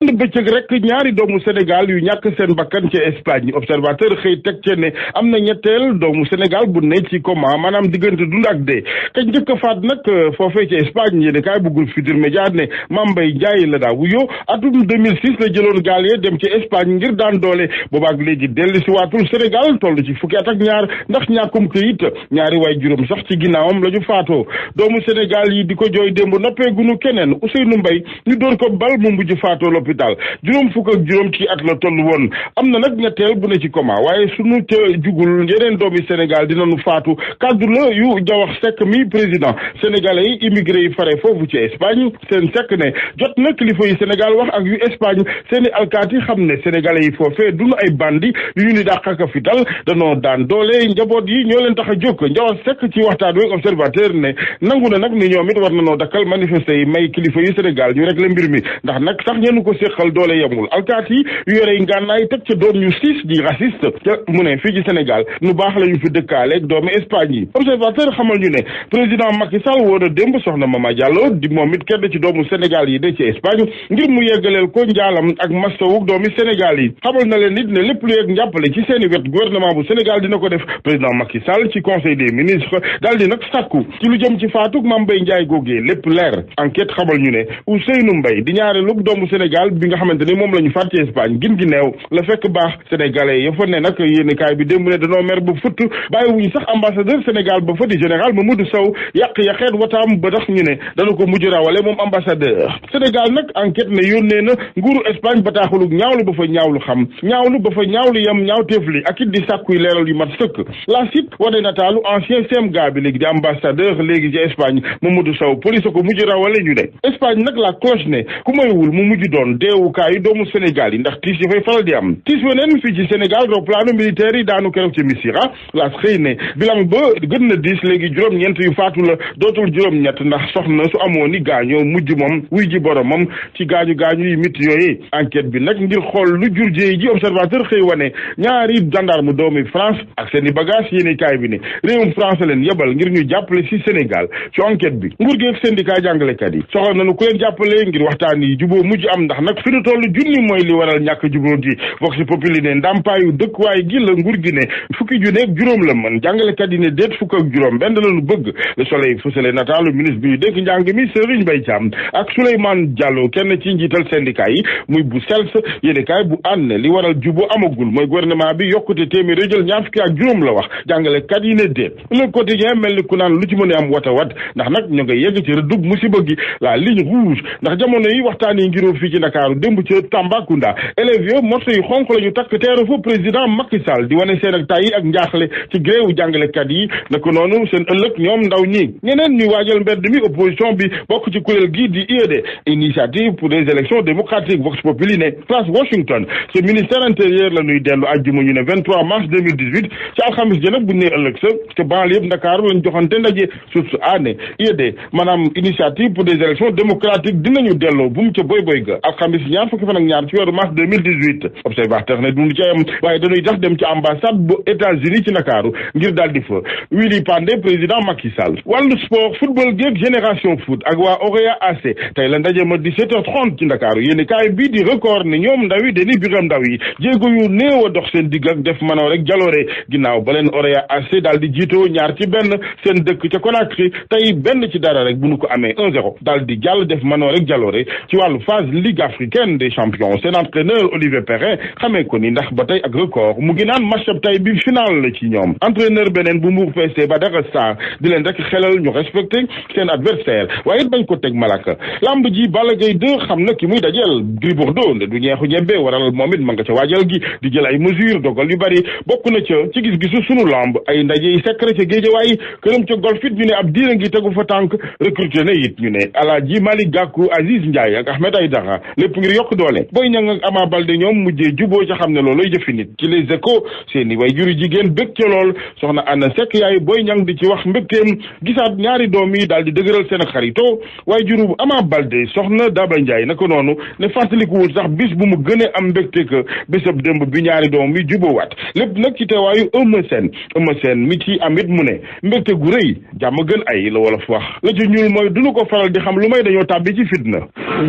bëccëg rek ñaari doomu Sénégal yu ñàkk seen bakkan ci Espagne observateur xëy teg ci ne am na ñetteel doomu Sénégal bu ne ci coma maanaam diggante dund ak dee kañ njëkk a faat nag foofee ci Espagne yéen kaay bu Groupe Futurs Médias ne Mame Mbaye Ndiaye la daa wuyoo atum 2006 la jëloon gaal ya dem ci Espagne ngir daan doole boobaak léegi dellu si waatul Sénégal toll ci fukki at ak ñaar ndax ñàkkum këyit ñaari waay juróom sax ci ginnaawam la ñu faatoo doomu Sénégal yi di ko jooy démb noppeegunu keneen Ousseynou Mbaye ñu door ko bal mu mujj faatoo l'hôpital juróom fukk ak juróom ci at la toll woon am na nag ñetteel bu ne ci coma waaye sunu ca jugul yeneen doomi Sénégal dinañu faatu kaddu la yu Jawax Seck mi président sénégalais yi immigré yi fare foofu ci Espagne seen Seck ne jot na kilifa yi Sénégal wax ak yu Espagne seeni alkaati xam ne sénégalais yi foofee duñu ay bandi yu ñu dàq ak fital danoo daan doole njaboot yi ñoo leen tax a jóg Jawax Seck ci waxtaan wi observateur ne nangu na nag ni ñoom it war na noo dakkal manifester yi may kilifa yi Sénégal ñu régler mbir mi ndax nag sax ñeenu ko séqal doole yemul alkaat yi yu yore ngànnaay teg ca doon ñu siis di raciste te mu ne fii ci Sénégal nu baax la ñu fi dëkkaaleeg doomi Espagne yi observateur xamal ñu ne président Macky Sall woo na démb soxna Mama Diallo di moom it kenn ci doomu Sénégal yi de ci Espagne ngir mu yeggaleel ko njaalam ak mastawuk doomi Sénégal yi xamal na leen nit ne lépp lu yeeg njàppale ci seeni wet gouvernement bu Sénégal dina ko def président Macky Sall ci conseil des ministres daal di nag sàkku ci lu jëm ci faatuk Mame Mbaye Ndiaye googee lépp leer enquête xamal ñu ne Ousseynou Mbaye di ñaareelu doomu Sénégal bi nga xamante ni moom la ñu faat ci Espagne gin gi neew la fekk baax sénégalais ya fa ne nag yéeni kaay bi démb ne danoo mer ba futt bàyyi wuñu sax ambassadeur Sénégal ba fa di général Mamadou Sow yàq-yaxeet wataam ba tax ñu ne dana ko mujj rawale moom ambassadeur Sénégal nag enquête ne yónnee na nguuru Espagne bataaxulug ñaawlu ba fa ñaawlu xam ñaawlu ba fa ñaawlu yam ñaaw teefli ak it di sàkkuy leeral yu mat sëkk la site wane nataalu ancien CMGA bi léegi di ambassadeur léegi ci Espagne Mamadou Sow police ko mujj rawale ñu ne Espagne nag la cloche ne ku maywul mu mujj doon deewukaayu doomu Sénégal yi ndax tiis dafay faral di am tiis weneen fii ci Sénégal roppaanu militaire yi daanu keroog ci Missirah laas xëy ne bilan ba gën na diis léegi juróom-ñeent yu faatu la dootul juróom-ñett ndax soxna su amoon ni gaañoo mujj moom wuy ji boromam ci gaañu yi mit yooyu enquête bi nag ngir xool lu jur jéey ji observateur xëy wane ñaari gendarme doomi France ak seeni bagage yéeni kaay bi ne réewum France leen yebal ngir ñu jàppale ci Sénégal ci enquête bi nguur gi ak syndicat jàngalekat yi soxla nañu ku leen jàppale ngir waxtaan yi juboo mujj am ndax nag fi nu tollu junni mooy li waral ñàkk jubóo gi vox populi ne ndàmpaayu dëkkuwaay gi la nguur gi ne fukki junni ak juróom la mën jàngalekat yi ne déet fukk ak juróom benn lañu bëgg le soleil fësale nataalu ministre bi ñu dénk njàng mi Serigne Mbaye Thiam ak Souleymane Diallo kenn ci njiital syndicat yi muy bu sels yéenekaay bu ànd li waral jubóo amagul mooy gouvernement bi yokkute téeméer jël ñaar fukki ak juróom la wax jàngalekat yi ne déet le quotidien mel ni ku naan lu ci mën a am wata wat ndax nag ñu nga yegg ci rëddug musiba gi la ligne rouge ndax jamono yi waxtaan yi ngiroo fii ci Ndakaaru démb ca Tambacounda élèves yo morso yu xonk la ñu takk teeru fa président Macky Sall di wane seen ak tàyyi ak njaaxle ci gréewu jàngalekat yi naka noonu seen ëllëg ñoom ndaw ñi ñeneen ñuy waajal mbedd mi opposition bi bokk ci kuréel gi di IED initiative pour des élections démocratiques vox populi ne place Washington ce ministère intérieur la ñuy dellu àjjuma ñu ne 23 mars 2018 ci alxamis ji nag buñ ne ëllëg sa te banlieue yëpp Ndakaaru lañ joxante ndaje source a ne IED maanaam initiative pour des élections démocratiques dinañu delloo bu mu ca boy ga alxamis ñaar fukki fan ak ñaar ci weeru mars 2018 observateur ne duñu ca yam waaye dañuy tax dem ci ambassade bu États-Unis ci Ndakaaru ngir daal di fa Willy Pandé président Macky Sall wàllu sport football geeg génération foot ak waa Orea AC tey la ndaje ma 17h30 ci Ndakaaru yéeni kaay bii di record ne ñoom ndaw yi dañuy biram ndaw yi jéego yu néew a dox seen digg ak def manoo rek jaloore ginnaaw ba leen Orea AC daal di jiitoo ñaar ci benn seen dëkk ca Conakry tey benn ci dara rek bu nu ko amee 1-0 daal di jàll def manoo rek jaloore ci wàllu phase Ligue africaine des champions seen entraîneur Olivier Perrin xamee ko ni ndax ba tey ak record mu ngi naan match ab tey bi final la ci ñoom entraîneur beneen bu Mbour FC Badara Sarr di leen rek xelal ñu respecté seen adversaire waaye it bañ ko teg malaka lamb ji Balla Gaye 2 xam na ki muy dajeel Gris Bordeaux ne du ñeexu ñebbe waral moom it ma nga ca waajal gi di jël ay mesures dogal yu bari bokk na ca ci gis-gisu sunu lamb ay ndaje yi secret ca Géejawaay këram ca golf it ñu ne ab diira ngi tegu fa tànk recruté na it ñu ne Alaaji Malick Gakou Aziz Ndiaye ak Ahmed Aïdara lépp ngir yokk doole Boy Niang ak Ama Baldé ñoom mujjee juboo ca xam ne looloy jëfi nit ci les échos seeni way juru jigéen bëgg ca lool soxna Anna Seck yaay Boy Niang di ci wax mbëgteem gisaat ñaari doom yi daal di dëgëral seen ak xarito waaye juru Ama Baldé soxna Daba Ndiaye naka noonu ne fàttalikuwul sax bis bu mu gën a am mbégte que bésab démb bi ñaari doom yi juboowaat lépp nag ci teewaayu Eumeu Sène mi ci amit mu ne mbégte gu rëy jàmm gën ay la wolof wax la ci ñuul mooy duñu ko faral di xam lu may dañoo tàbbi ci fitna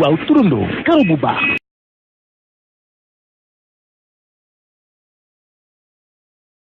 waaw turandoo karo bu baax